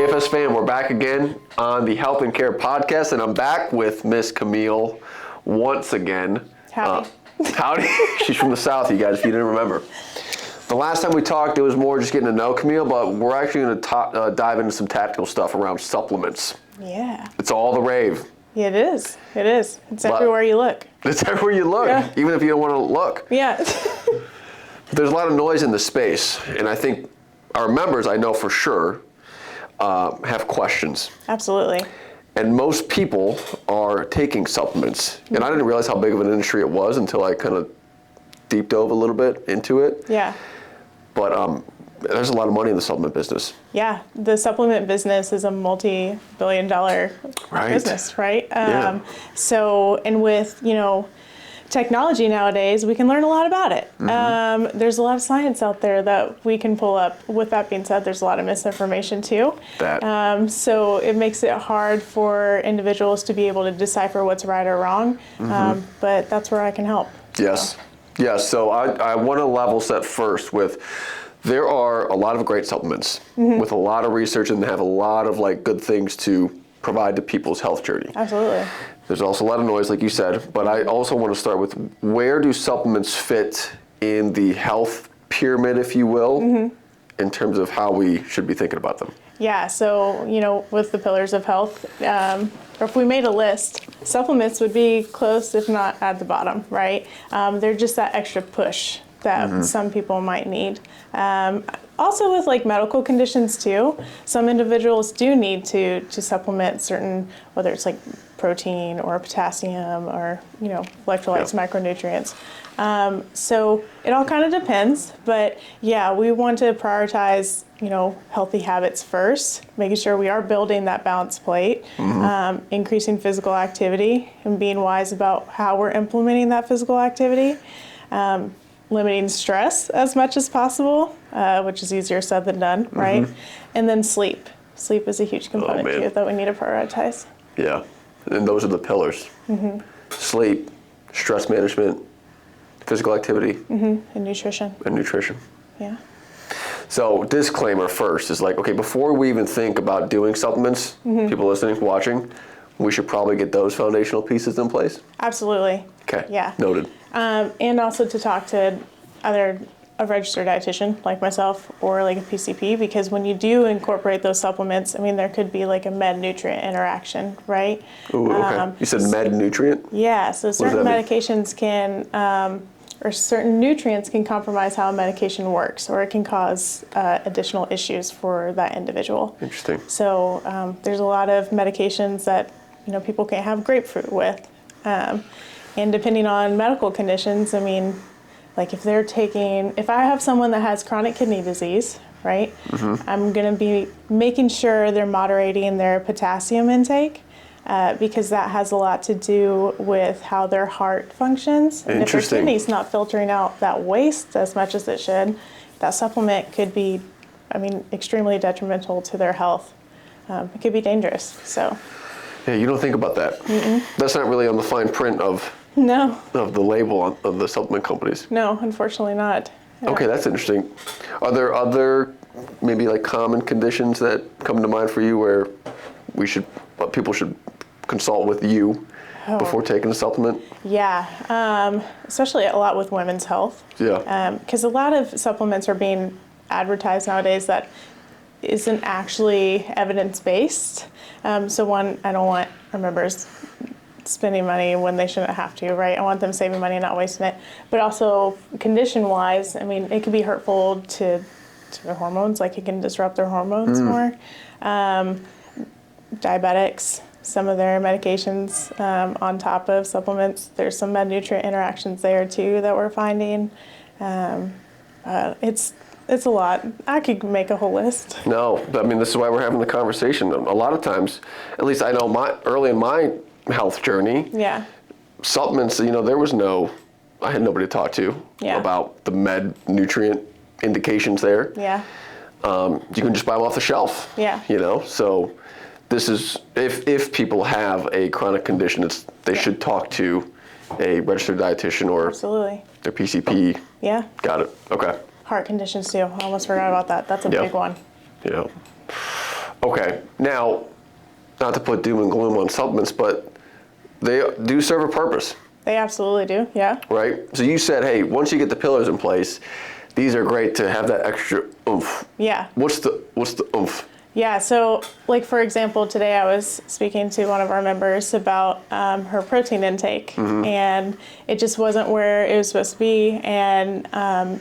AFS fam, we're back again on the Health and Care podcast, and I'm back with Miss Camille once again. Howdy. Howdy. She's from the South, you guys, if you didn't remember. The last time we talked, it was more just getting to know Camille, but we're actually going to dive into some tactical stuff around supplements. Yeah. It's all the rave. Yeah, it is. It is. It's everywhere you look. It's everywhere you look, yeah. Even if you don't want to look. Yeah. There's a lot of noise in the space, and I think our members, I know for sure, have questions. Absolutely. And most people are taking supplements. And I didn't realize how big of an industry it was until I kind of deep dove a little bit into it. Yeah. But there's a lot of money in the supplement business. Yeah. The supplement business is a multi-billion-dollar business, right? Yeah. So, and with, technology nowadays, we can learn a lot about it. Mm-hmm. There's a lot of science out there that we can pull up. With that being said, there's a lot of misinformation too. So it makes it hard for individuals to be able to decipher what's right or wrong. But that's where I can help. Yes. Yes. So I want to level set first with, there are a lot of great supplements with a lot of research and have a lot of good things to provide to people's health journey. Absolutely. There's also a lot of noise, like you said, but I also want to start with, where do supplements fit in the health pyramid, if you will, in terms of how we should be thinking about them? Yeah, so, with the pillars of health, or if we made a list, supplements would be close, if not at the bottom, right? They're just that extra push that some people might need. Also with medical conditions too, some individuals do need to supplement certain, whether it's protein or potassium or, electrolytes, micronutrients. So it all kind of depends, but yeah, we want to prioritize, healthy habits first, making sure we are building that balanced plate, increasing physical activity and being wise about how we're implementing that physical activity. Limiting stress as much as possible, which is easier said than done, right? And then sleep. Sleep is a huge component too that we need to prioritize. Yeah, and those are the pillars. Sleep, stress management, physical activity. And nutrition. And nutrition. Yeah. So disclaimer first is okay, before we even think about doing supplements, people listening, watching, we should probably get those foundational pieces in place. Absolutely. Okay. Yeah. Noted. And also to talk to either a registered dietitian like myself or a PCP, because when you do incorporate those supplements, there could be a med-nutrient interaction, right? Ooh, okay. You said med-nutrient? Yeah, so certain medications can, or certain nutrients can compromise how a medication works, or it can cause additional issues for that individual. Interesting. So there's a lot of medications that people can't have grapefruit with. And depending on medical conditions, if I have someone that has chronic kidney disease, right, I'm going to be making sure they're moderating their potassium intake because that has a lot to do with how their heart functions. And if their kidney's not filtering out that waste as much as it should, that supplement could be, extremely detrimental to their health. It could be dangerous, so. Yeah, you don't think about that. That's not really on the fine print of the label of the supplement companies. No, unfortunately not. Yeah. Okay, that's interesting. Are there other maybe common conditions that come to mind for you where people should consult with you before taking a supplement? Yeah, especially a lot with women's health. Yeah. Because a lot of supplements are being advertised nowadays that isn't actually evidence-based. So one, I don't want our members spending money when they shouldn't have to, right? I want them saving money and not wasting it. But also condition-wise, it can be hurtful to their hormones, it can disrupt their hormones more. Diabetics, some of their medications on top of supplements, there's some med-nutrient interactions there too that we're finding. It's a lot. I could make a whole list. No, this is why we're having the conversation. A lot of times, at least I know early in my health journey, supplements, I had nobody to talk to about the med nutrient indications there. Yeah. You can just buy them off the shelf. Yeah. So this is, if people have a chronic condition, they should talk to a registered dietitian or Absolutely. Their PCP. Yeah. Got it. Okay. Heart conditions too. I almost forgot about that. That's a big one. Yeah. Okay. Now, not to put doom and gloom on supplements, but they do serve a purpose. They absolutely do, yeah. Right? So you said, hey, once you get the pillars in place, these are great to have that extra oomph. Yeah. What's the oomph? Yeah, so like for example, today I was speaking to one of our members about her protein intake, and it just wasn't where it was supposed to be. And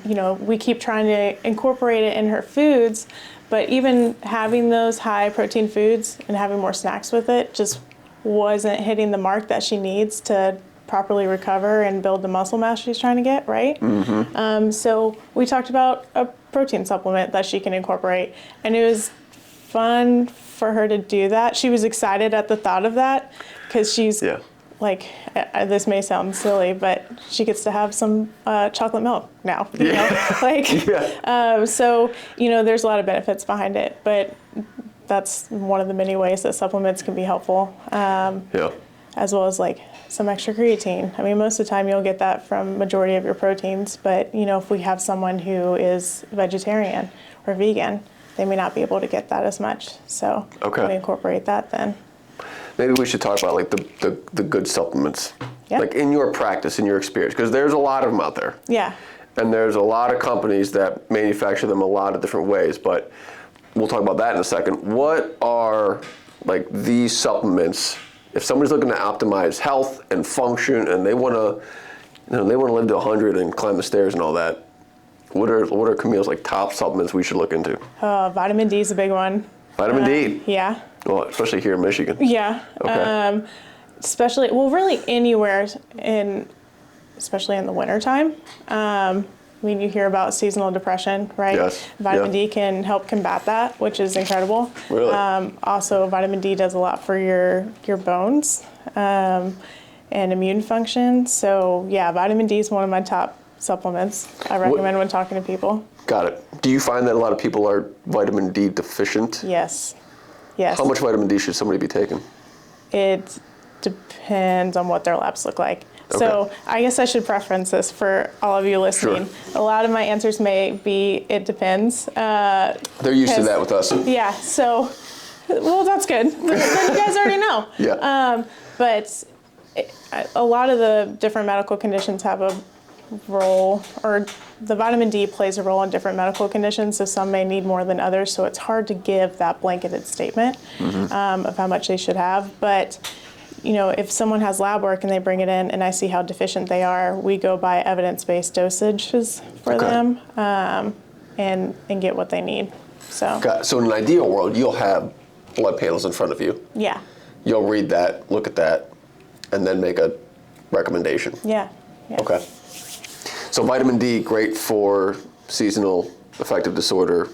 you know, we keep trying to incorporate it in her foods, but even having those high protein foods and having more snacks with it just wasn't hitting the mark that she needs to properly recover and build the muscle mass she's trying to get, right? So we talked about a protein supplement that she can incorporate, and it was fun for her to do that. She was excited at the thought of that because she's like, this may sound silly, but she gets to have some chocolate milk now. You know? Like, so you know, there's a lot of benefits behind it, but that's one of the many ways that supplements can be helpful. As well as like some extra creatine. I mean, most of the time you'll get that from majority of your proteins, but you know, if we have someone who is vegetarian or vegan, they may not be able to get that as much. So we incorporate that then. Maybe we should talk about like the good supplements, like in your practice, in your experience, because there's a lot of them out there. Yeah. And there's a lot of companies that manufacture them a lot of different ways, but we'll talk about that in a second. What are like these supplements, if somebody's looking to optimize health and function and they want to, you know, they want to live to 100 and climb the stairs and all that, what are Camille's like top supplements we should look into? Vitamin D is a big one. Vitamin D? Yeah. Well, especially here in Michigan. Yeah. Okay. Especially, well, really anywhere especially in the wintertime. When you hear about seasonal depression, right? Yes. Vitamin D can help combat that, which is incredible. Really? Also, vitamin D does a lot for your bones and immune function. So, yeah, vitamin D is one of my top supplements I recommend when talking to people. Got it. Do you find that a lot of people are vitamin D deficient? Yes. Yes. How much vitamin D should somebody be taking? It depends on what their labs look like. Okay. So I guess I should preference this for all of you listening. Sure. A lot of my answers may be, it depends. They're used to that with us. Yeah, so, well, that's good. Then you guys already know. Yeah. But a lot of the different medical conditions have a role, or the vitamin D plays a role in different medical conditions, so some may need more than others, so it's hard to give that blanketed statement of how much they should have. But you know, if someone has lab work and they bring it in and I see how deficient they are, we go by evidence-based dosages for them and get what they need. So in an ideal world, you'll have blood panels in front of you. Yeah. You'll read that, look at that, and then make a recommendation. Yeah. Okay. So vitamin D, great for seasonal affective disorder.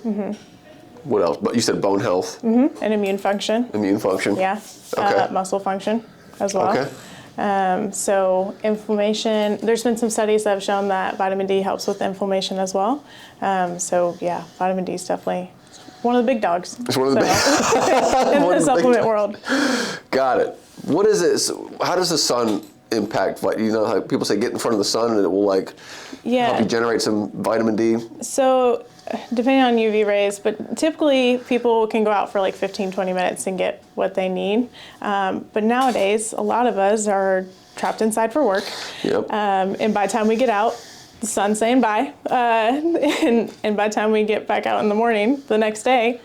What else? But you said bone health. And immune function. Immune function. Yeah. Okay. Muscle function as well. Okay. So inflammation, there's been some studies that have shown that vitamin D helps with inflammation as well. So yeah, vitamin D is definitely one of the big dogs. It's one of the big in the supplement world. Got it. What is it? How does the sun impact? You know, how people say get in front of the sun and it will like help you generate some vitamin D? So depending on UV rays, but typically people can go out for like 15, 20 minutes and get what they need. But nowadays, a lot of us are trapped inside for work. Yep. And by the time we get out, the sun's saying bye. And by the time we get back out in the morning, the next day,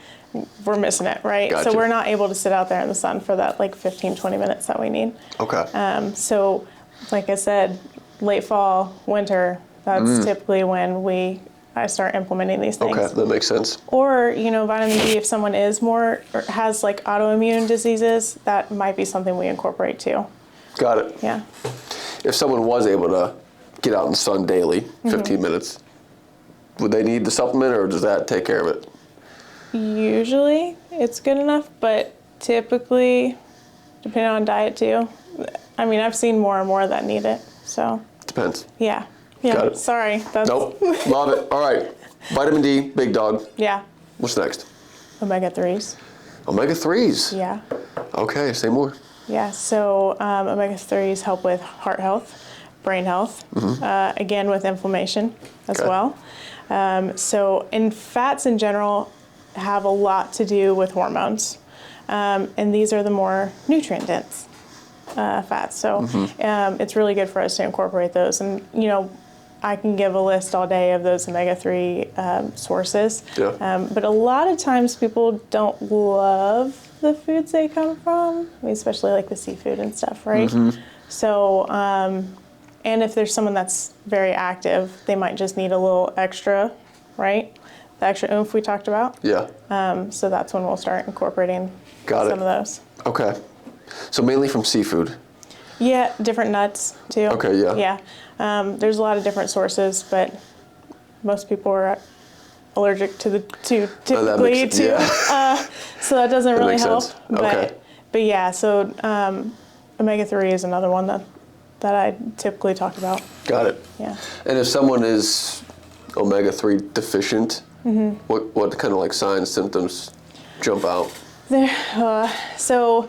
we're missing it, right? Gotcha. So we're not able to sit out there in the sun for that like 15, 20 minutes that we need. Okay. So like I said, late fall, winter, that's typically when I start implementing these things. Okay, that makes sense. Or, you know, vitamin D, if someone is or has like autoimmune diseases, that might be something we incorporate too. Got it. Yeah. If someone was able to get out in the sun daily, 15 minutes, would they need the supplement or does that take care of it? Usually it's good enough, but typically, depending on diet too, I mean, I've seen more and more that need it, so. Depends. Yeah. Got it. Sorry. Nope. Love it. All right. Vitamin D, big dog. Yeah. What's next? Omega-3s. Omega-3s? Yeah. Okay, say more. Yeah, so omega-3s help with heart health, brain health, again with inflammation as well. So in fats in general, have a lot to do with hormones. And these are the more nutrient dense fats. So it's really good for us to incorporate those. And, you know, I can give a list all day of those omega-3 sources. Yeah. But a lot of times people don't love the foods they come from, I mean, especially like the seafood and stuff, right? So, and if there's someone that's very active, they might just need a little extra, right? The extra oomph we talked about. Yeah. So that's when we'll start incorporating some of those. Okay. So mainly from seafood. Yeah, different nuts too. Okay, yeah. Yeah. There's a lot of different sources, but most people are allergic to typically to. Yeah. So that doesn't really help. Sense. Okay. But yeah, so omega-3 is another one that I typically talk about. Got it. Yeah. And if someone is omega-3 deficient, what kind of like signs, symptoms jump out? So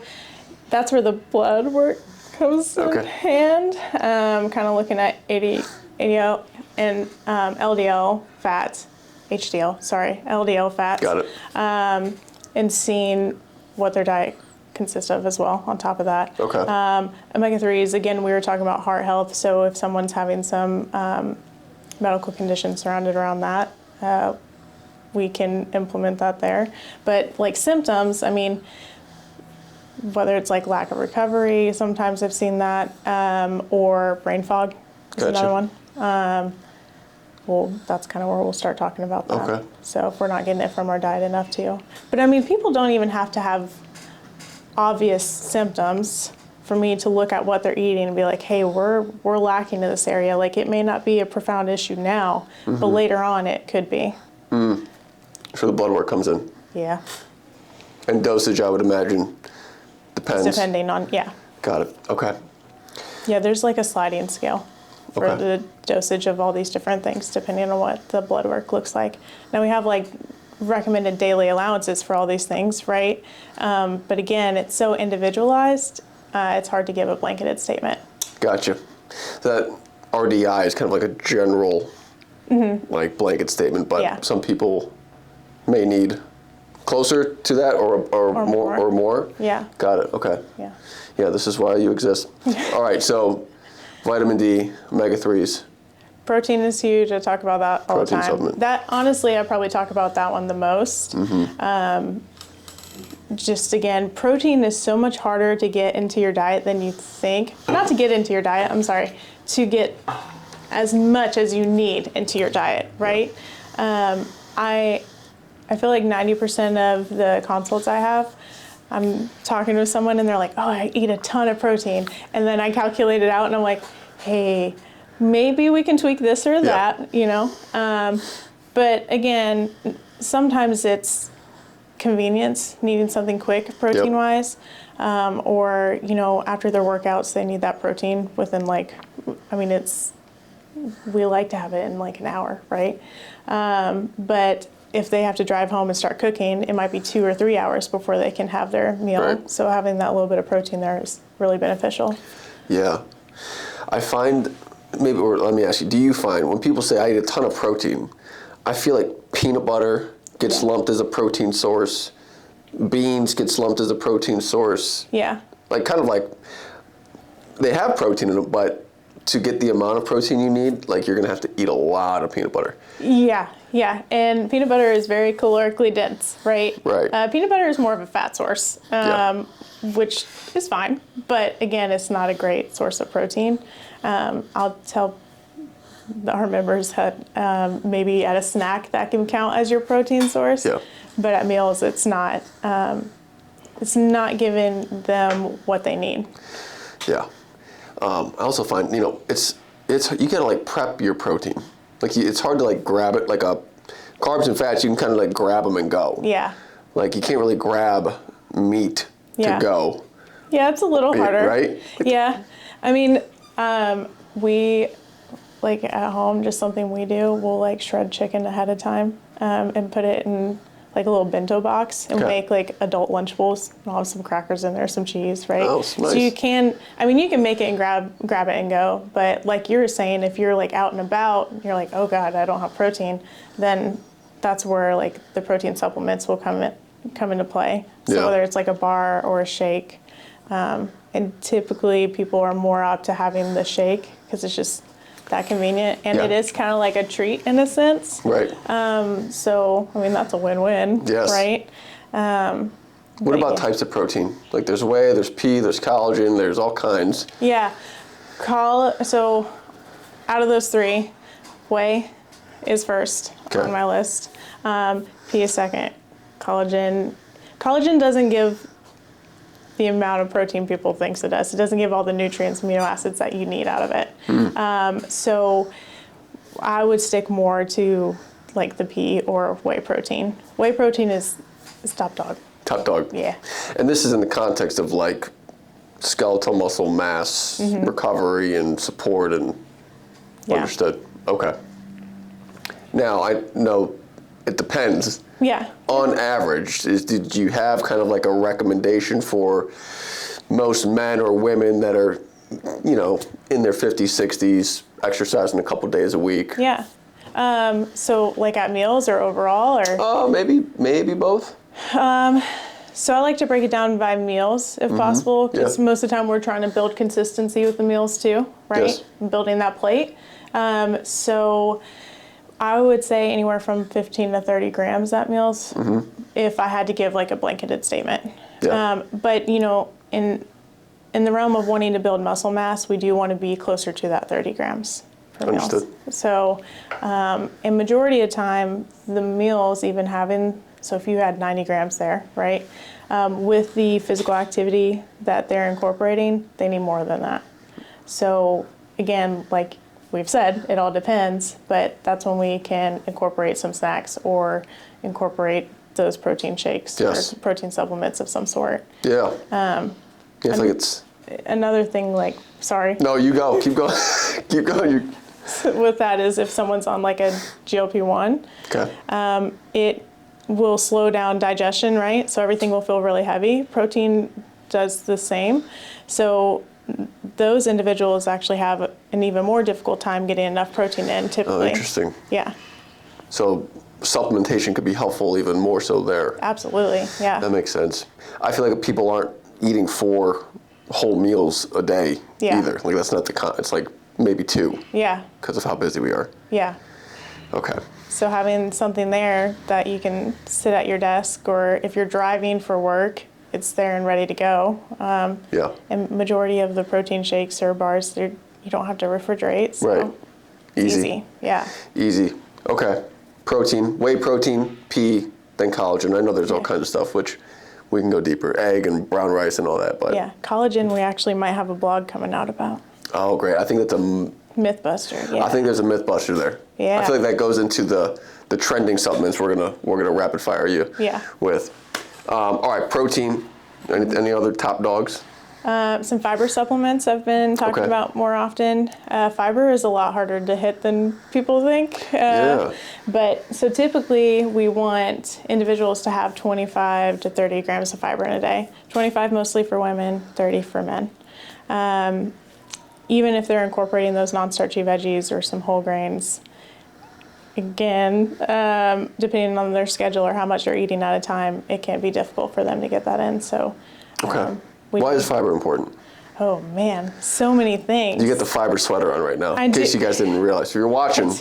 that's where the blood work comes in hand. Kind of looking at ADL and LDL fats, LDL fats. Got it. And seeing what their diet consists of as well on top of that. Okay. Omega-3s, again, we were talking about heart health. So if someone's having some medical conditions surrounded around that, we can implement that there. But like symptoms, I mean, whether it's like lack of recovery, sometimes I've seen that, or brain fog is another one. Well, that's kind of where we'll start talking about that. Okay. So if we're not getting it from our diet enough too. But I mean, people don't even have to have obvious symptoms for me to look at what they're eating and be like, hey, we're lacking in this area. Like it may not be a profound issue now, but later on it could be. So the blood work comes in. Yeah. And dosage, I would imagine, depends. It's depending on, yeah. Got it. Okay. Yeah, there's like a sliding scale for the dosage of all these different things, depending on what the blood work looks like. Now we have like recommended daily allowances for all these things, right? But again, it's so individualized, it's hard to give a blanketed statement. Gotcha. That RDI is kind of like a general, like blanket statement, but some people may need closer to that or more. Yeah. Got it. Okay. Yeah. Yeah, this is why you exist. All right, so vitamin D, omega-3s. Protein is huge. I talk about that all the time. Supplement. That honestly, I probably talk about that one the most. Just again, protein is so much harder to get into your diet than you think. Not to get into your diet, I'm sorry. To get as much as you need into your diet, right? I feel like 90% of the consults I have, I'm talking to someone and they're like, oh, I eat a ton of protein. And then I calculate it out and I'm like, hey, maybe we can tweak this or that, you know? But again, sometimes it's convenience, needing something quick protein-wise. Or, you know, after their workouts, they need that protein within like, I mean, we like to have it in like an hour, right? But if they have to drive home and start cooking, it might be 2 or 3 hours before they can have their meal. Right. So having that little bit of protein there is really beneficial. Yeah. I find, or let me ask you, do you find when people say I eat a ton of protein, I feel like peanut butter gets lumped as a protein source, beans gets lumped as a protein source. Yeah. Like kind of like, they have protein in them, but to get the amount of protein you need, like you're gonna have to eat a lot of peanut butter. Yeah, and peanut butter is very calorically dense, right? Right. Peanut butter is more of a fat source, which is fine, but again, it's not a great source of protein. I'll tell our members that maybe at a snack that can count as your protein source, but at meals it's not giving them what they need. Yeah. I also find, you know, it's you gotta like prep your protein. Like it's hard to like grab it, like carbs and fats, you can kind of like grab them and go. Yeah. Like you can't really grab meat to go. Yeah, it's a little harder. Right? Yeah. I mean, we, like at home, just something we do, we'll like shred chicken ahead of time and put it in like a little bento box and make like adult Lunchables. I'll have some crackers in there, some cheese, right? Oh, nice. So you can make it and grab it and go. But like you were saying, if you're like out and about, you're like, oh God, I don't have protein, then that's where like the protein supplements will come into play. So whether it's like a bar or a shake, and typically people are more up to having the shake because it's just that convenient, and it is kind of like a treat in a sense. Right. So I mean that's a win-win. Yes. Right. What about types of protein? Like there's whey, there's pea, there's collagen, there's all kinds. Yeah. So out of those three, whey is first on my list. Pea is second. Collagen doesn't give the amount of protein people thinks it does. It doesn't give all the nutrients, amino acids that you need out of it. So I would stick more to like the pea or whey protein. Whey protein is top dog. Top dog. Yeah. And this is in the context of like skeletal muscle mass recovery and support and understood. Okay. Now I know it depends. Yeah. On average, did you have kind of like a recommendation for most men or women that are, you know, in their 50s, 60s, exercising a couple days a week? Yeah. So like at meals or overall or? Maybe both. So I like to break it down by meals if possible, because most of the time we're trying to build consistency with the meals too, right? Yes. Building that plate. So I would say anywhere from 15 to 30 grams at meals if I had to give like a blanketed statement. Yeah. But you know, in the realm of wanting to build muscle mass, we do want to be closer to that 30 grams per meal. Understood. So in majority of time, the meals even having, so if you had 90 grams there, right? With the physical activity that they're incorporating, they need more than that. So again, like we've said, it all depends, but that's when we can incorporate some snacks or incorporate those protein shakes or protein supplements of some sort. Yeah. I think it's... Another thing, like, sorry. No, you go. Keep going. Keep going. With that is if someone's on like a GLP-1, it will slow down digestion, right? So everything will feel really heavy. Protein does the same. So those individuals actually have an even more difficult time getting enough protein in typically. Oh, interesting. Yeah. So supplementation could be helpful even more so there. Absolutely, yeah. That makes sense. I feel like people aren't eating 4 whole meals a day either. Like that's not it's like maybe 2. Yeah. Because of how busy we are. Yeah. Okay. So having something there that you can sit at your desk, or if you're driving for work, it's there and ready to go. And majority of the protein shakes or bars, you don't have to refrigerate. So right. Easy. Yeah. Easy. Okay. Protein, whey protein, pea, then collagen. I know there's all kinds of stuff, which we can go deeper. Egg and brown rice and all that. But yeah, collagen we actually might have a blog coming out about. Oh, great. I think that's a... Mythbuster, yeah. I think there's a Mythbuster there. Yeah. I feel like that goes into the trending supplements we're gonna rapid fire you with. All right, protein. Any other top dogs? Some fiber supplements I've been talking about more often. Fiber is a lot harder to hit than people think. But so typically we want individuals to have 25 to 30 grams of fiber in a day. 25 mostly for women, 30 for men. Even if they're incorporating those non-starchy veggies or some whole grains, again, depending on their schedule or how much they're eating at a time, it can be difficult for them to get that in. So, why is fiber important? Oh man, so many things. You get the fiber sweater on right now. In case you guys didn't realize, if you're watching,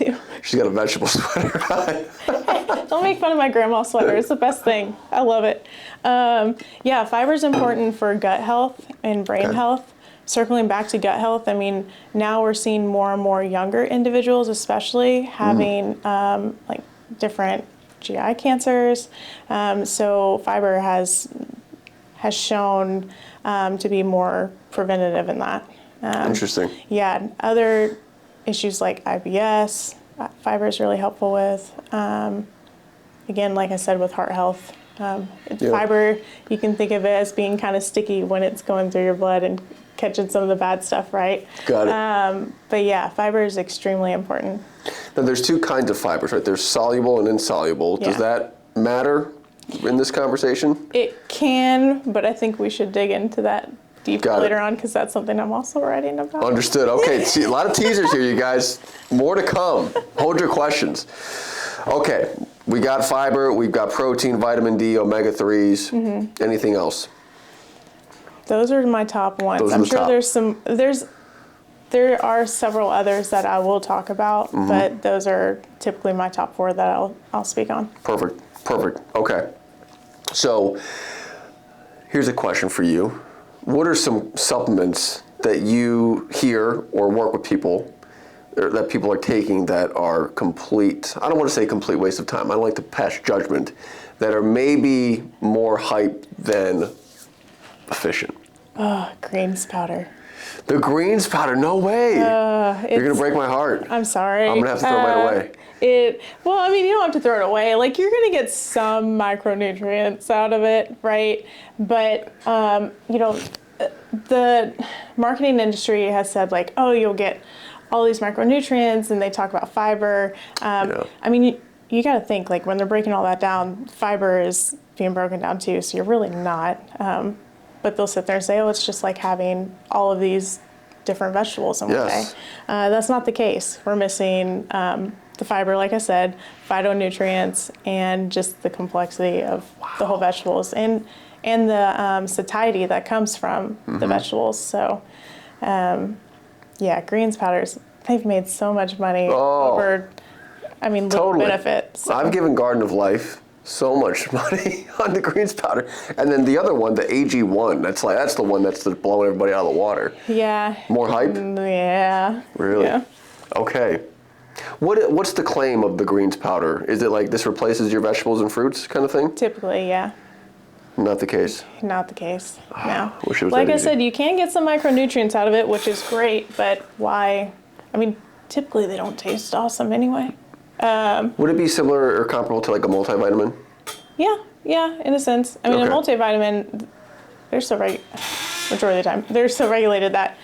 she's got a vegetable sweater on. Don't make fun of my grandma sweater. It's the best thing. I love it. Fiber is important for gut health and brain health. Circling back to gut health, I mean, now we're seeing more and more younger individuals, especially having like different GI cancers. So fiber has shown to be more preventative in that. Interesting. Yeah, other issues like IBS, fiber is really helpful with. Again, like I said, with heart health. Fiber, you can think of it as being kind of sticky when it's going through your blood and catching some of the bad stuff, right? Got it. But yeah, fiber is extremely important. Now there's 2 kinds of fibers, right? There's soluble and insoluble. Does that matter in this conversation? It can, but I think we should dig into that deeper later on, because that's something I'm also writing about. Understood. Okay, see, a lot of teasers here, you guys. More to come. Hold your questions. Okay, We got fiber, we've got protein, vitamin D, omega-3s. Mm-hmm. Anything else? Those are my top ones. Those are I'm the sure top. there are several others that I will talk about, but those are typically my top 4 that I'll speak on. Perfect. Okay. So here's a question for you. What are some supplements that you hear or work with people, or that people are taking that are complete, I don't want to say complete waste of time, I don't like to pass judgment, that are maybe more hype than efficient? Oh, greens powder. The greens powder, no way. You're going to break my heart. I'm sorry. I'm going to have to throw mine away. Well, I mean, you don't have to throw it away. Like, you're going to get some micronutrients out of it, right? But, the marketing industry has said, like, oh, you'll get all these micronutrients, and they talk about fiber. I mean, you got to think, like, when they're breaking all that down, fiber is being broken down too, so you're really not. But they'll sit there and say, oh, it's just like having all of these different vegetables in one day. That's not the case. We're missing the fiber, like I said, phytonutrients, and just the complexity of the whole vegetables, and the satiety that comes from the vegetables. So, greens powders, they've made so much money over, little benefits. So. I've given Garden of Life so much money on the greens powder. And then the other one, the AG1, that's the one that's blowing everybody out of the water. Yeah. More hype? Yeah. Really? Yeah. Okay. What's the claim of the greens powder? Is it like this replaces your vegetables and fruits kind of thing? Typically, yeah. Not the case? Not the case, no. Wish it was like that I easy. said, you can get some micronutrients out of it, which is great, but why? I mean, typically they don't taste awesome anyway. Would it be similar or comparable to like a multivitamin? Yeah, in a sense. I mean, a multivitamin, they're so majority of the time, they're so regulated that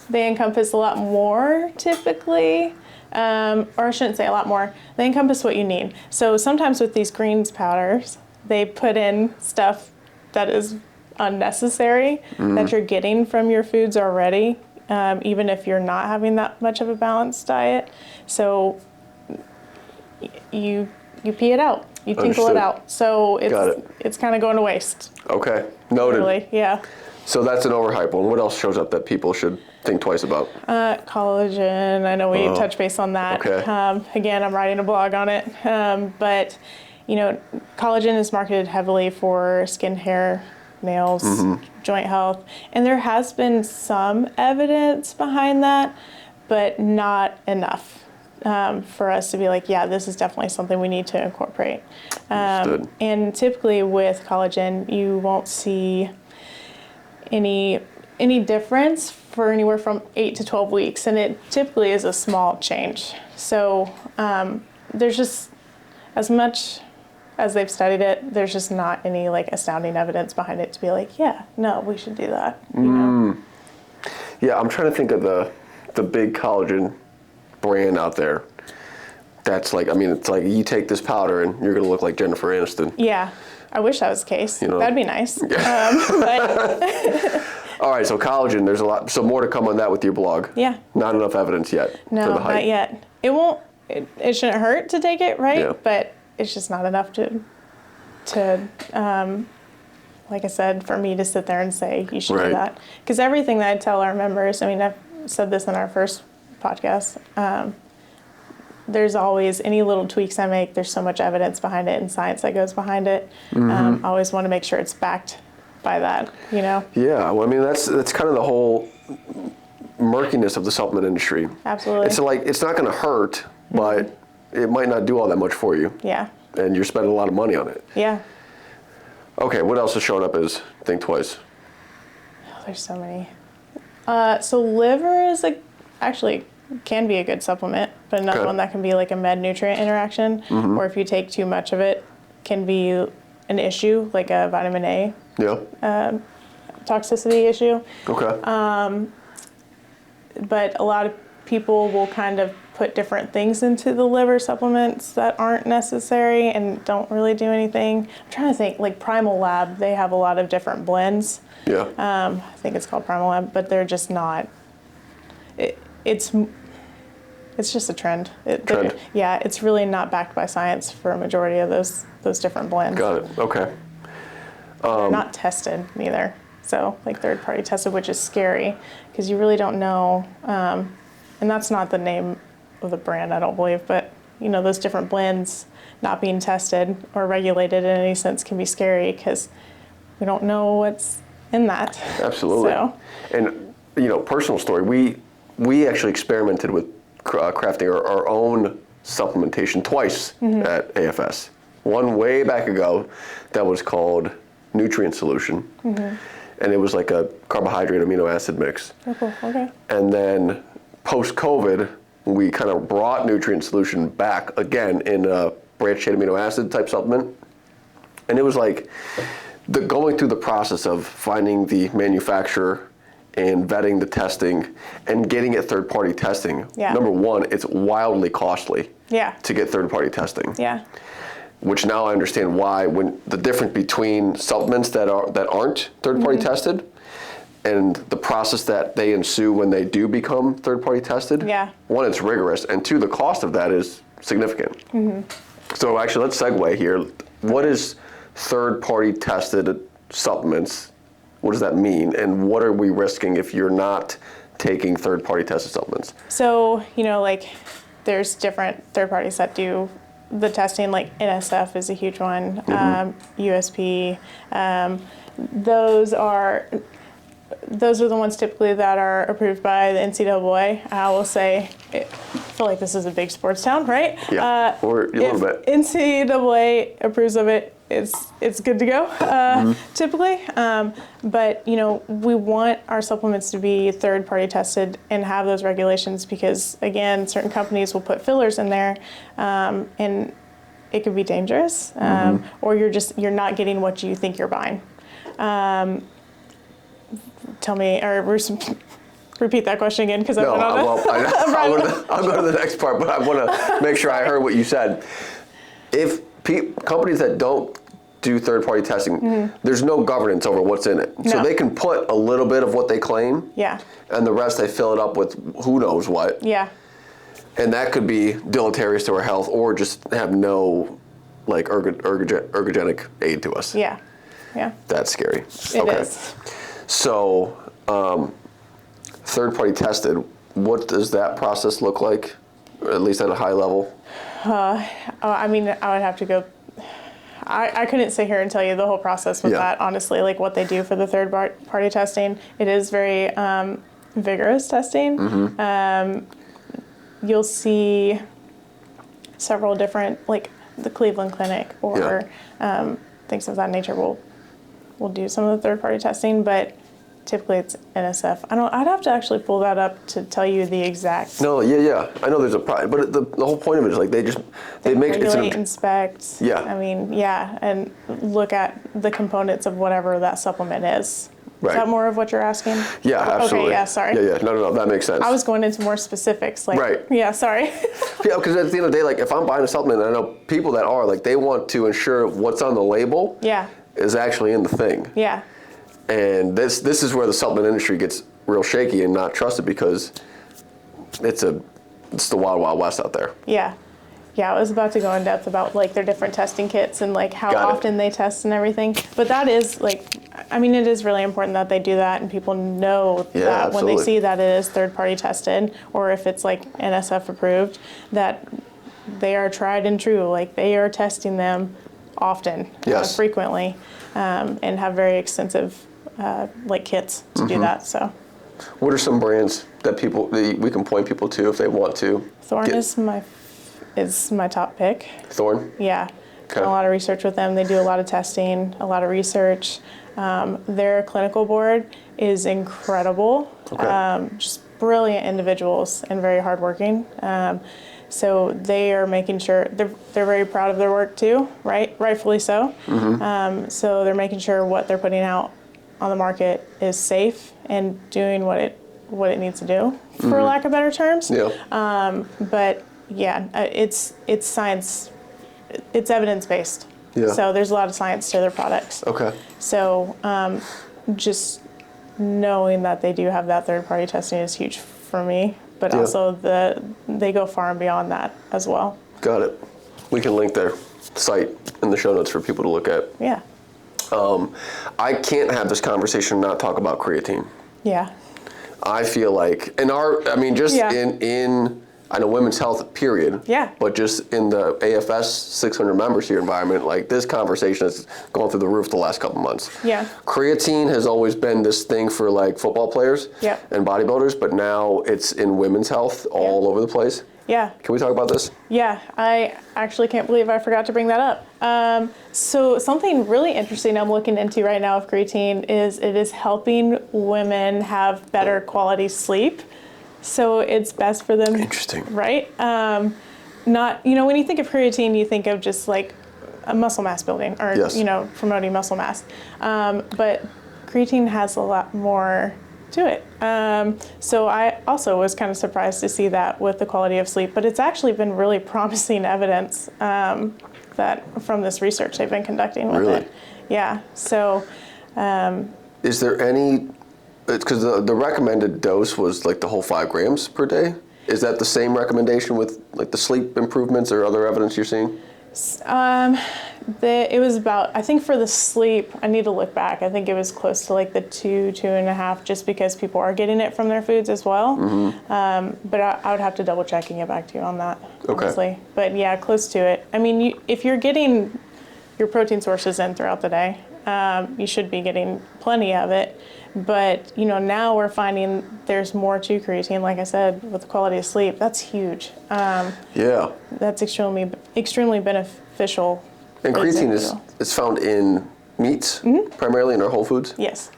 they encompass a lot more typically, or I shouldn't say a lot more, they encompass what you need. So sometimes with these greens powders, they put in stuff that is unnecessary that you're getting from your foods already, even if you're not having that much of a balanced diet. So you pee it out, you tinkle it out. So it's kind of going to waste. Okay, noted. Really, yeah. So that's an overhyped one. What else shows up that people should think twice about? Collagen, I know we touched base on that. Okay. Again, I'm writing a blog on it. But, collagen is marketed heavily for skin, hair, nails, joint health. And there has been some evidence behind that, but not enough for us to be like, yeah, this is definitely something we need to incorporate. And typically with collagen, you won't see any difference for anywhere from 8 to 12 weeks, and it typically is a small change. So there's just, as much as they've studied it, there's just not any like astounding evidence behind it to be like, yeah, no, we should do that. Yeah, I'm trying to think of the big collagen brand out there. That's like, it's like you take this powder and you're gonna look like Jennifer Aniston. Yeah. I wish that was the case. That'd be nice. But all right, so collagen, there's a lot. So more to come on that with your blog. Yeah. Not enough evidence yet. No, for the hype. not yet. It won't. It shouldn't hurt to take it, right? Yeah. But it's just not enough to like I said, for me to sit there and say you should do that. Because everything that I tell our members, I've said this in our first podcast. There's always any little tweaks I make. There's so much evidence behind it and science that goes behind it. I always want to make sure it's backed by that, Yeah, well, that's kind of the whole murkiness of the supplement industry. Absolutely. It's like, it's not going to hurt, but it might not do all that much for you. Yeah. And you're spending a lot of money on it. Yeah. Okay, what else is showing up as think twice? Oh, there's so many. So liver is actually can be a good supplement, but another one that can be like a med-nutrient interaction, or if you take too much of it, can be an issue, like a vitamin A toxicity issue. Okay. But a lot of people will kind of put different things into the liver supplements that aren't necessary and don't really do anything. I'm trying to think, like Primal Lab, they have a lot of different blends. Yeah. I think it's called Primal Lab, but they're just not. It's It's just a trend. Trend. Yeah, it's really not backed by science for a majority of those different blends. Got it. Okay. They're not tested neither. So like third-party tested, which is scary because you really don't know. And that's not the name of the brand, I don't believe, but those different blends not being tested or regulated in any sense can be scary because we don't know what's in that. Absolutely. So. And personal story, we actually experimented with crafting our own supplementation twice at AFS. One way back ago that was called Nutrient Solution. And it was like a carbohydrate amino acid mix. Oh, cool. Okay. And then post-COVID, we kind of brought Nutrient Solution back again in a branched chain amino acid type supplement. And it was like going through the process of finding the manufacturer and vetting the testing and getting it third-party testing. Yeah. Number one, it's wildly costly to get third-party testing. Yeah. Which now I understand why, when the difference between supplements that aren't third-party tested and the process that they ensue when they do become third-party tested. Yeah. One, it's rigorous, and two, the cost of that is significant. So actually, let's segue here. What is third-party tested supplements? What does that mean, and what are we risking if you're not taking third-party tested supplements? So there's different third parties that do the testing, like NSF is a huge one, USP. Those are the ones typically that are approved by the NCAA. I will say, I feel like this is a big sports town, right? Yeah, or a little bit. NCAA approves of it, it's good to go, typically. But we want our supplements to be third-party tested and have those regulations because, again, certain companies will put fillers in there, and it could be dangerous, or you're not getting what you think you're buying. Tell me, or repeat that question again because I'll go to the next part, but I want to make sure I heard what you said. If companies that don't do third-party testing, there's no governance over what's in it. No. So they can put a little bit of what they claim, and the rest they fill it up with who knows what. Yeah. And that could be deleterious to our health or just have no ergogenic aid to us. Yeah. Yeah. That's scary. It is. So third-party tested, what does that process look like, or at least at a high level? I mean, I would have to go. I couldn't sit here and tell you the whole process with that, honestly, like what they do for the third-party testing. It is very vigorous testing. You'll see several different, like the Cleveland Clinic or things of that nature will do some of the third-party testing, but typically it's NSF. I'd have to actually pull that up to tell you the exact. No, yeah. I know there's a problem, but the whole point of it is like they make regulate, inspect. Yeah. I mean, and look at the components of whatever that supplement is. Right. Is that more of what you're asking? Yeah, absolutely. Okay, yeah, sorry. Yeah, no, that makes sense. I was going into more specifics, like. Right. Yeah, sorry. Yeah, because at the end of the day, like if I'm buying a supplement, and I know people that are like they want to ensure what's on the label. Is actually in the thing. Yeah. And this is where the supplement industry gets real shaky and not trusted because it's the wild, wild west out there. Yeah. Yeah, I was about to go in depth about like their different testing kits and like how often they test and everything. But that is like, I mean, it is really important that they do that and people know that when they see that it is third-party tested or if it's like NSF approved, that they are tried and true. Like they are testing them often, frequently, and have very extensive like kits to do that. So, what are some brands that we can point people to if they want to? Thorne is my top pick. Thorne? Yeah. Okay. A lot of research with them. They do a lot of testing, a lot of research. Their clinical board is incredible. Okay. Just brilliant individuals and very hardworking. So they are making sure they're very proud of their work too, right? Rightfully so. So they're making sure what they're putting out on the market is safe and doing what it needs to do, for lack of better terms. Yeah. But yeah, it's science. It's evidence based. Yeah. So there's a lot of science to their products. Okay. So just knowing that they do have that third party testing is huge for me. but also they go far and beyond that as well. Got it. We can link their site in the show notes for people to look at. Yeah. I can't have this conversation and not talk about creatine. Yeah. I feel like in I know women's health, period. Yeah. But just in the AFS 600 members here environment, like this conversation has gone through the roof the last couple months. Yeah. Creatine has always been this thing for like football players and bodybuilders, but now it's in women's health all over the place. Yeah. Can we talk about this? Yeah, I actually can't believe I forgot to bring that up. So something really interesting I'm looking into right now with creatine is it is helping women have better quality sleep. So it's best for them. Interesting. Right? Not, when you think of creatine, you think of just like a muscle mass building or, promoting muscle mass. But creatine has a lot more to it. So I also was kind of surprised to see that with the quality of sleep, but it's actually been really promising evidence that from this research they've been conducting with it. Yeah. So is there any, because the recommended dose was like the whole 5 grams per day. Is that the same recommendation with like the sleep improvements or other evidence you're seeing? It was about, I think for the sleep, I need to look back. I think it was close to like the 2.5, just because people are getting it from their foods as well. But I would have to double check and get back to you on that, honestly. But yeah, close to it. I mean, if you're getting your protein sources in throughout the day, you should be getting plenty of it. But, now we're finding there's more to creatine, like I said, with the quality of sleep. That's huge. That's extremely beneficial. And creatine is found in meats, primarily in our whole foods? Yes.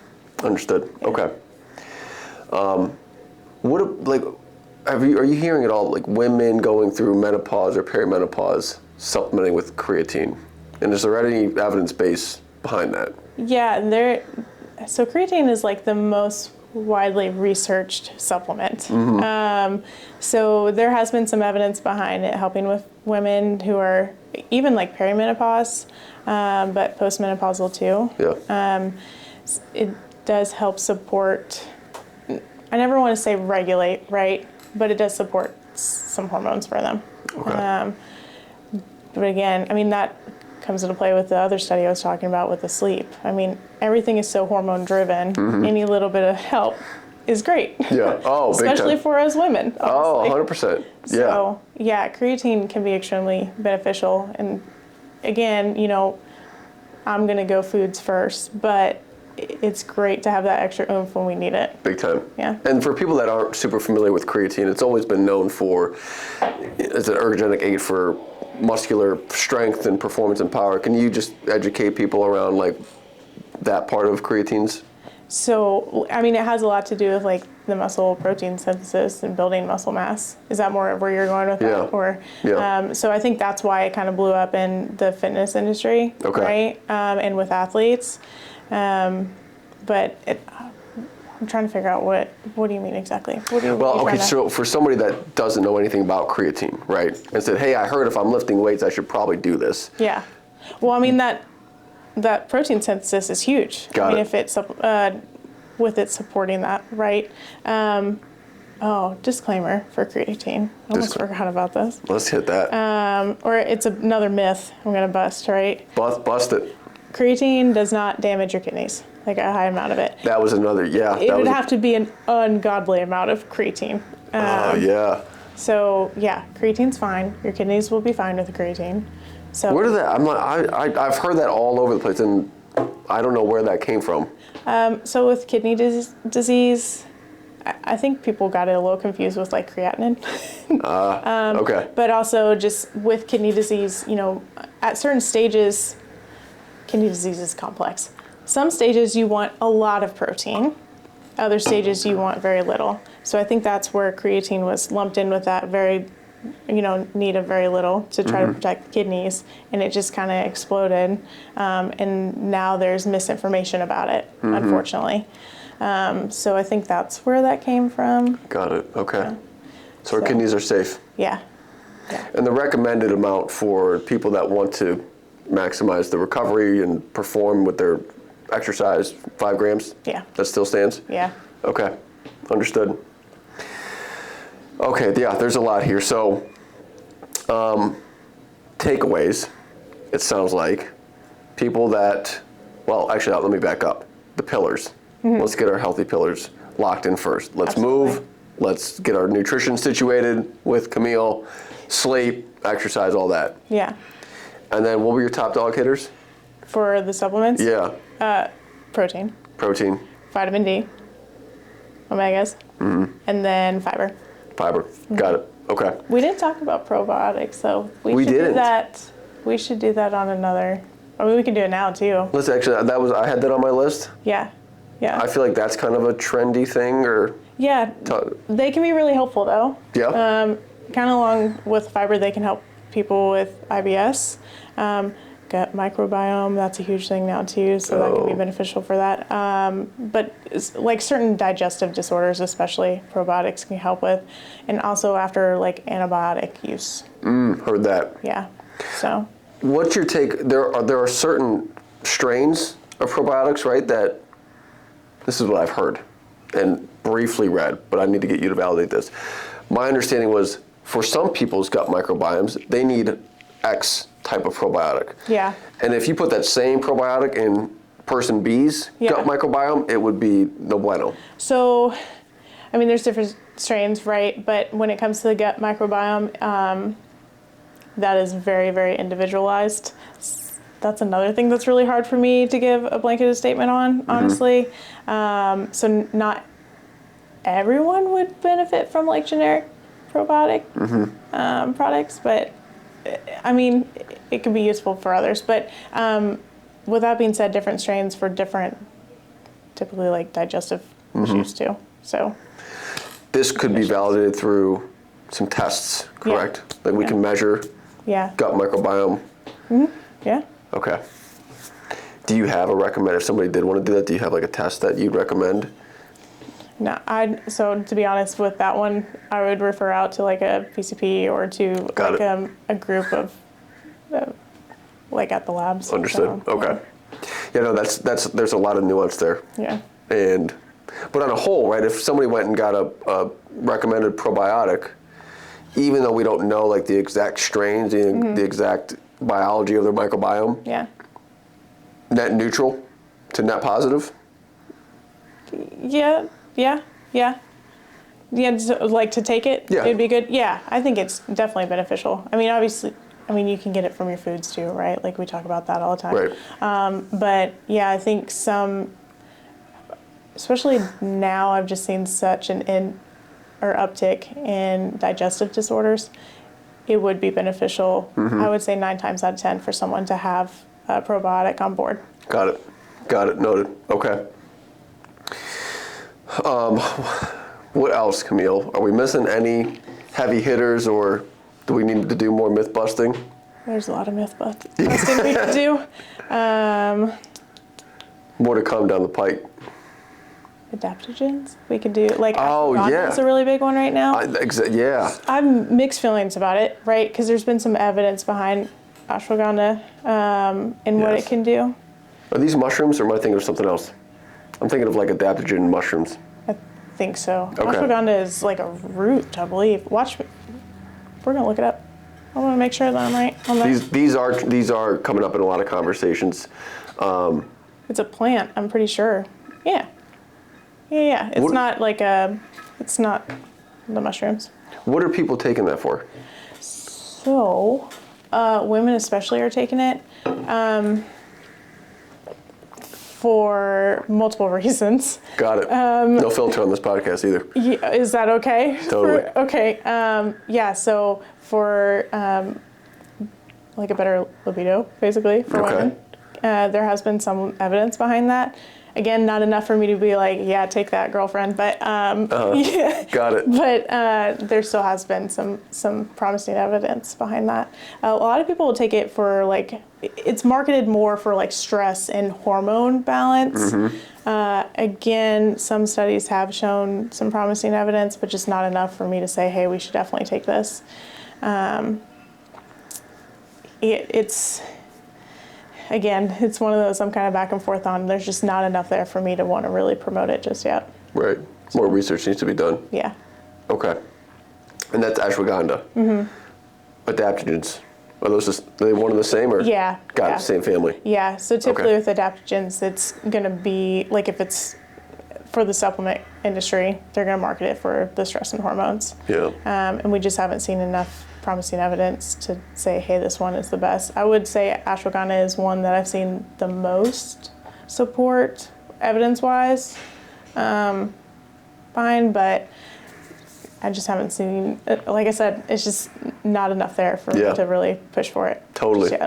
Understood. Yeah. Okay. Are you hearing at all like women going through menopause or perimenopause supplementing with creatine? And is there any evidence base behind that? Yeah, so creatine is like the most widely researched supplement. So there has been some evidence behind it helping with women who are even like perimenopause, but postmenopausal too. Yeah. It does help support, I never want to say regulate, right? But it does support some hormones for them. Okay. But again, I mean, that comes into play with the other study I was talking about with the sleep. I mean, everything is so hormone driven. Any little bit of help is great. Yeah. Oh, big Especially time. for us women. Honestly. 100%. Yeah. So, yeah, creatine can be extremely beneficial. And again, I'm going to go foods first, but it's great to have that extra oomph when we need it. Big time. Yeah. And for people that aren't super familiar with creatine, it's always been known as an ergogenic aid for muscular strength and performance and power. Can you just educate people around like that part of creatines? So, I mean, it has a lot to do with like the muscle protein synthesis and building muscle mass. Is that more where you're going with that? Or, so I think that's why it kind of blew up in the fitness industry, right? And with athletes. But I'm trying to figure out what do you mean exactly? So for somebody that doesn't know anything about creatine, right, and said, hey, I heard if I'm lifting weights, I should probably do this. Yeah. Well, I mean, that protein synthesis is huge. If it's with it supporting that, right? Disclaimer for creatine. I almost forgot about this. Let's hit that. Or it's another myth I'm going to bust, right? Bust it. Creatine does not damage your kidneys, like a high amount of it. That was another, It would have to be an ungodly amount of creatine. So, yeah, creatine's fine. Your kidneys will be fine with the creatine. So where did that? I've heard that all over the place, and I don't know where that came from. So with kidney disease, I think people got it a little confused with like creatinine. Okay. But also just with kidney disease, at certain stages, kidney disease is complex. Some stages you want a lot of protein. Other stages you want very little. So I think that's where creatine was lumped in with that very need of very little to try to protect the kidneys, and it just kind of exploded. And now there's misinformation about it, unfortunately. So I think that's where that came from. Got it. Okay. So our kidneys are safe. Yeah. And the recommended amount for people that want to maximize the recovery and perform with their exercise, 5 grams? Yeah. That still stands? Yeah. Okay. Understood. Okay, yeah, there's a lot here. So, takeaways, it sounds like. People that, well, actually, let me back up. The pillars. Let's get our healthy pillars locked in first. Let's move. Let's get our nutrition situated with Camille, sleep, exercise, all that. Yeah. And then what were your top dog hitters? For the supplements? Yeah. Protein. Protein. Vitamin D. Omegas. And then fiber. Fiber. Got it. Okay. We didn't talk about probiotics, so We should didn't. do that. We should do that on another. I mean, we can do it now too. Let's actually. I had that on my list. Yeah. Yeah. I feel like that's kind of a trendy thing, or. Yeah. They can be really helpful though. Yeah. Kind of along with fiber, they can help people with IBS. Gut microbiome, that's a huge thing now too, so that can be beneficial for that. But like certain digestive disorders, especially, probiotics can help with, and also after like antibiotic use. Heard that. Yeah. So. What's your take? There are certain strains of probiotics, right? That this is what I've heard and briefly read, but I need to get you to validate this. My understanding was for some people's gut microbiomes, they need X type of probiotic. Yeah. And if you put that same probiotic in person B's gut microbiome, it would be no bueno. So, I mean, there's different strains, right? But when it comes to the gut microbiome, that is very, very individualized. That's another thing that's really hard for me to give a blanketed statement on, honestly. So not everyone would benefit from like generic probiotic products, but I mean, it can be useful for others. But with that being said, different strains for different, typically like digestive issues too. So this could be validated through some tests, correct? Yeah. Like we can measure gut microbiome. Yeah. Okay. Do you have a recommend, if somebody did want to do that, do you have like a test that you'd recommend? No, so to be honest with that one, I would refer out to like a PCP or to a group of like at the labs. Understood. So, okay. Yeah, no, there's a lot of nuance there. Yeah. But on a whole, right, if somebody went and got a recommended probiotic, even though we don't know like the exact strains, the exact biology of their microbiome, net neutral to net positive? Yeah, so, like to take it, it'd be good. Yeah, I think it's definitely beneficial. I mean, obviously, you can get it from your foods too, right? Like we talk about that all the time. Right. But yeah, I think especially now, I've just seen such an uptick in digestive disorders. It would be beneficial, I would say 9 times out of 10, for someone to have a probiotic on board. Got it. Noted. Okay. What else, Camille? Are we missing any heavy hitters, or do we need to do more myth busting? There's a lot of myth busting we could do. More to come down the pike. Adaptogens we could do, like ashwagandha is a really big one right now. I have mixed feelings about it, right? Because there's been some evidence behind ashwagandha and what it can do. Are these mushrooms, or am I thinking of something else? I'm thinking of like adaptogen mushrooms. I think so. Okay. Ashwagandha is like a root, I believe. Watch me. We're gonna look it up. I want to make sure that I'm right on that. These are coming up in a lot of conversations. It's a plant, I'm pretty sure. Yeah. It's not the mushrooms. What are people taking that for? So, women especially are taking it for multiple reasons. Got it. No filter on this podcast either. Yeah, is that okay? Totally. So for like a better libido, basically, for women. There has been some evidence behind that. Again, not enough for me to be like, yeah, take that, girlfriend. But Got it. But there still has been some promising evidence behind that. A lot of people will take it for like, it's marketed more for like stress and hormone balance. Again, some studies have shown some promising evidence, but just not enough for me to say, hey, we should definitely take this. It's one of those I'm kind of back and forth on. There's just not enough there for me to want to really promote it just yet. Right. More research needs to be done. Yeah. Okay. And that's ashwagandha. Adaptogens. Are they one and the same, or? Yeah. Got it, same family. Yeah, so typically with adaptogens, it's going to be, like if it's for the supplement industry, they're going to market it for the stress and hormones. Yeah. And we just haven't seen enough promising evidence to say, hey, this one is the best. I would say ashwagandha is one that I've seen the most support evidence-wise behind, but I just haven't seen, like I said, it's just not enough there for me to really push for it. Totally.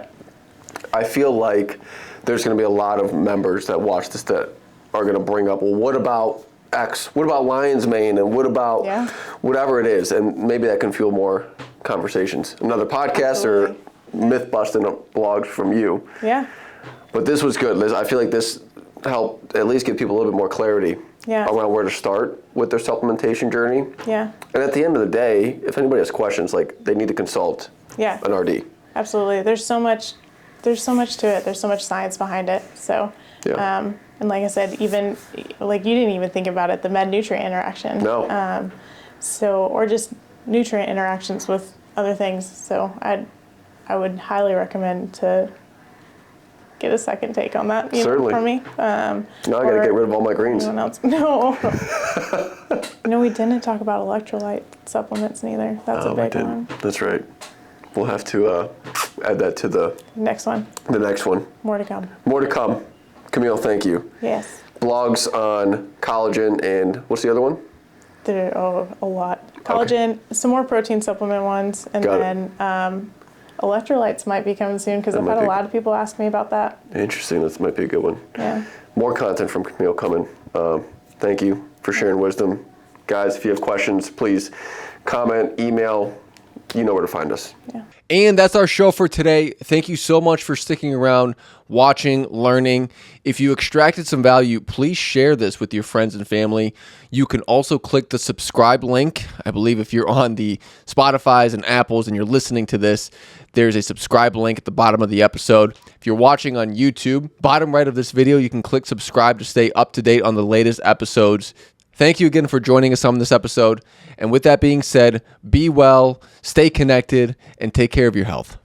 I feel like there's going to be a lot of members that watch this that are going to bring up, well, what about X? What about lion's mane? And what about whatever it is? And maybe that can fuel more conversations. Another podcast or myth busting blogs from you. Yeah. But this was good. I feel like this helped at least give people a little bit more clarity around where to start with their supplementation journey. Yeah. And at the end of the day, if anybody has questions, like, they need to consult an RD. Absolutely. There's so much to it. There's so much science behind it. So, and like I said, even like you didn't even think about it, the med-nutrient interaction. No. Or just nutrient interactions with other things. So I would highly recommend to get a second take on that. Certainly. For me. Now I got to get rid of all my greens. Anyone else? No. No, we didn't talk about electrolyte supplements neither. That's a big one. That's right. We'll have to add that to the next one. The next one. More to come. More to come. Camille, thank you. Yes. Blogs on collagen and what's the other one? There are a lot. Collagen, some more protein supplement ones, and then electrolytes might be coming soon because I've had a lot of people ask me about that. Interesting. That might be a good one. Yeah. More content from Camille coming. Thank you for sharing wisdom. Guys, if you have questions, please comment, email. You know where to find us. Yeah. And that's our show for today. Thank you so much for sticking around, watching, learning. If you extracted some value, please share this with your friends and family. You can also click the subscribe link. I believe if you're on the Spotifys and Apples and you're listening to this, there's a subscribe link at the bottom of the episode. If you're watching on YouTube, bottom right of this video, you can click subscribe to stay up to date on the latest episodes. Thank you again for joining us on this episode. And with that being said, be well, stay connected, and take care of your health.